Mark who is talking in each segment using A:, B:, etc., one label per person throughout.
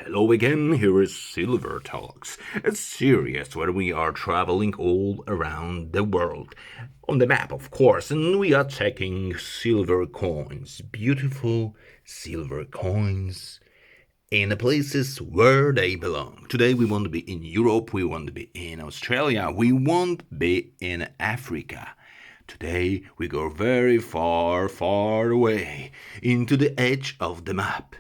A: Hello again, here is Silver Talks, a series where we are traveling all around the world. On the map, of course, and we are checking silver coins, beautiful silver coins, in the places where they belong. Today we want to be in Europe, we want to be in Australia, we want to be in Africa. Today we go very far, far away into the edge of the map.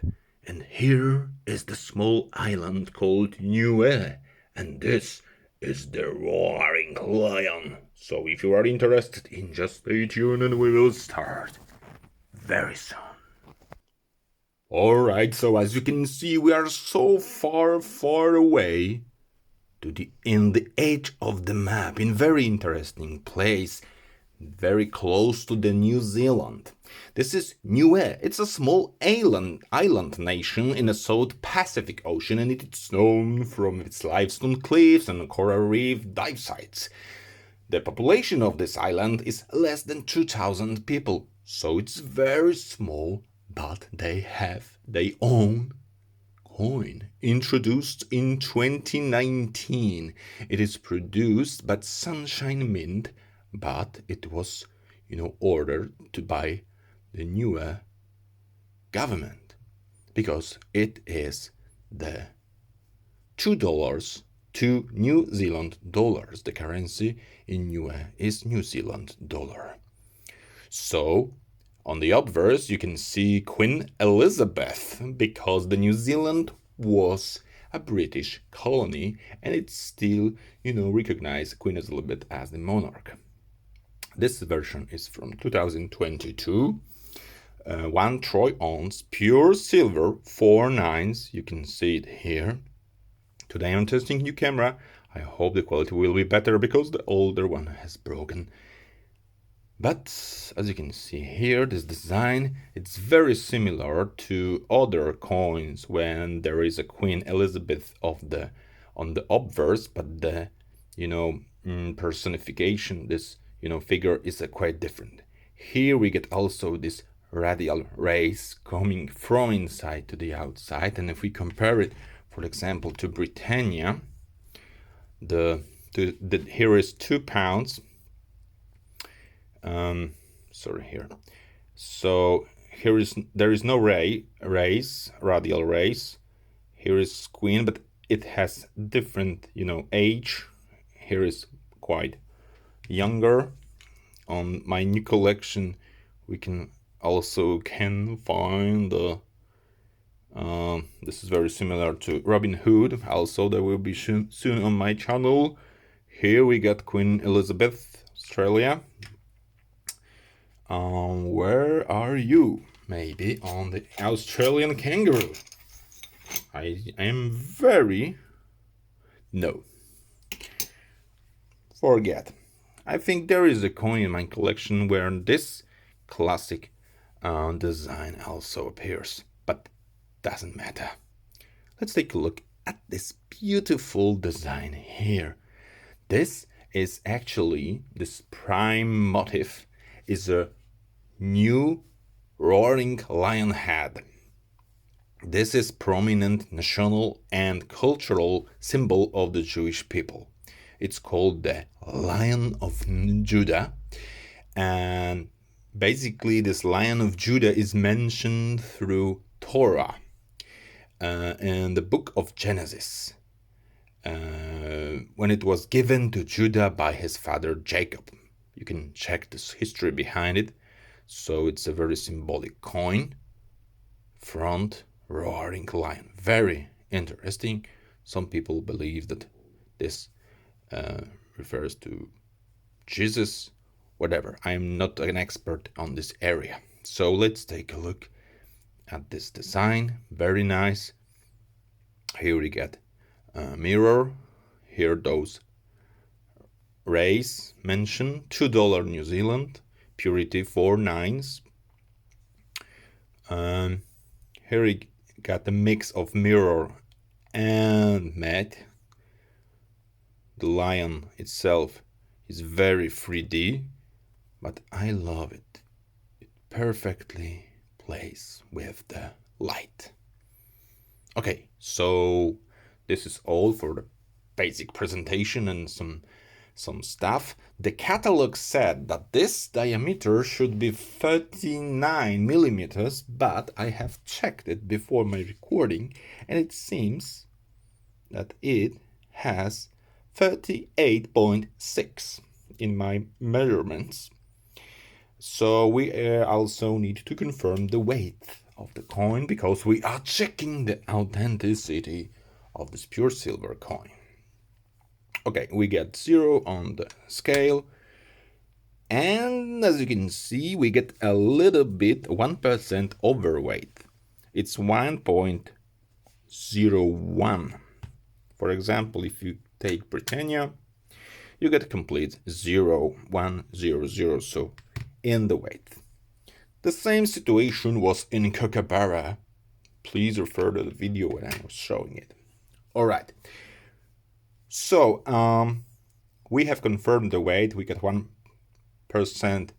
A: And here is the small island called Niue. And this is the Roaring Lion. So if you are interested in, just stay tuned and we will start very soon. Alright, so as you can see, we are so far, far away in the edge of the map, in very interesting place, very close to the New Zealand. This is Niue. It's a small island nation in the South Pacific Ocean, and it's known from its limestone cliffs and coral reef dive sites. The population of this island is less than 2,000 people, so it's very small, but they have their own coin introduced in 2019. It is produced by Sunshine Mint, but it was, ordered by the Niue government because it is the $2 to New Zealand dollars. The currency in Niue is New Zealand dollar. So on the obverse, you can see Queen Elizabeth, because the New Zealand was a British colony and it's still, recognized Queen Elizabeth as the monarch. This version is from 2022. 1 troy ounce pure silver, 4 nines. You can see it here. Today I'm testing new camera. I hope the quality will be better because the older one has broken. But as you can see here, this design, it's very similar to other coins when there is a Queen Elizabeth on the obverse, but the personification, this figure is quite different. Here we get also this radial rays coming from inside to the outside, and if we compare it, for example, to Britannia, here is 2 pounds. Here. So there is no radial rays. Here is Queen, but it has different, age. Here is quite younger. On my new collection, we can find the. This is very similar to Robin Hood. Also, there will be soon on my channel. Here we got Queen Elizabeth, Australia. Where are you? Maybe on the Australian kangaroo. I am very... No. Forget. I think there is a coin in my collection where this classic design also appears, but doesn't matter. Let's take a look at this beautiful design here. This is actually, this prime motif is a Niue Roaring Lion Head. This is prominent national and cultural symbol of the Jewish people. It's called the Lion of Judah, and basically this Lion of Judah is mentioned through Torah in the book of Genesis, when it was given to Judah by his father Jacob. You can check this history behind it. So it's a very symbolic coin. Front roaring lion. Very interesting. Some people believe that this refers to Jesus. Whatever. I'm not an expert on this area. So let's take a look at this design. Very nice. Here we get a mirror. Here those rays mentioned. $2 New Zealand. Purity 4 nines. Here we got a mix of mirror and matte. The lion itself is very 3D, but I love it. It perfectly plays with the light. Okay, so this is all for the basic presentation and some stuff. The catalog said that this diameter should be 39 millimeters, but I have checked it before my recording, and it seems that it has 38.6 in my measurements. So we also need to confirm the weight of the coin because we are checking the authenticity of this pure silver coin. Okay, we get 0 on the scale, and as you can see, we get a little bit 1% overweight. It's 1.01. For example, if you take Britannia, you get complete 0.100, so in the weight. The same situation was in Kookaburra. Please refer to the video when I was showing it. Alright, so we have confirmed the weight. We get 1%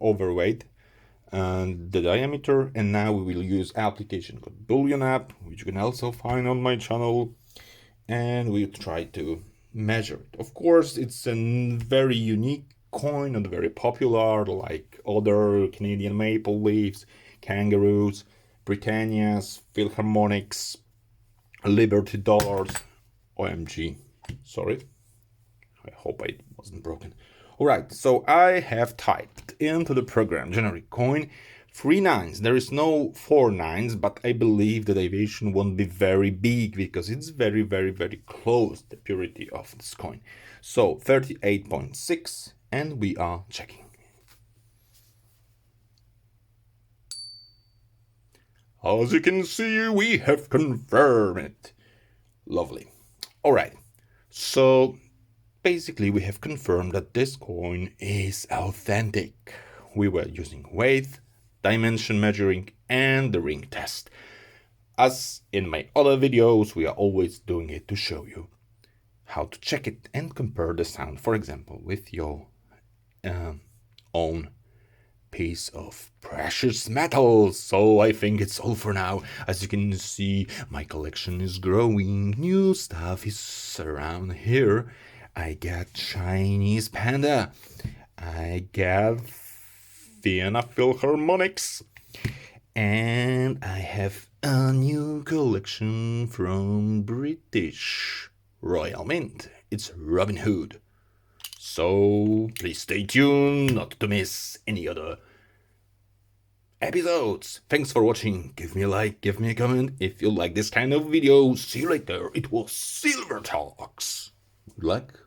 A: overweight and the diameter, and now we will use application called Bullion app, which you can also find on my channel, and we'll try to measure it. Of course, it's a very unique coin and very popular, like other Canadian maple leafs, kangaroos, Britannias, Philharmonics, Liberty dollars. OMG, sorry, I hope I wasn't broken. Alright, so I have typed into the program generic coin 3 nines. There is no 4 nines, but I believe the deviation won't be very big because it's very, very, very close to the purity of this coin. So 38.6, and we are checking. As you can see, we have confirmed it. Lovely. Alright, so basically we have confirmed that this coin is authentic. We were using weight, dimension measuring, and the ring test. As in my other videos, we are always doing it to show you how to check it and compare the sound, for example, with your own piece of precious metals. So I think it's all for now. As you can see, my collection is growing. New stuff is around here. I got Chinese panda. I got Vienna Philharmonics. And I have a new collection from British Royal Mint. It's Robin Hood. So please stay tuned not to miss any other episodes. Thanks for watching. Give me a like, give me a comment if you like this kind of video. See you later. It was Silver Talks. Good luck.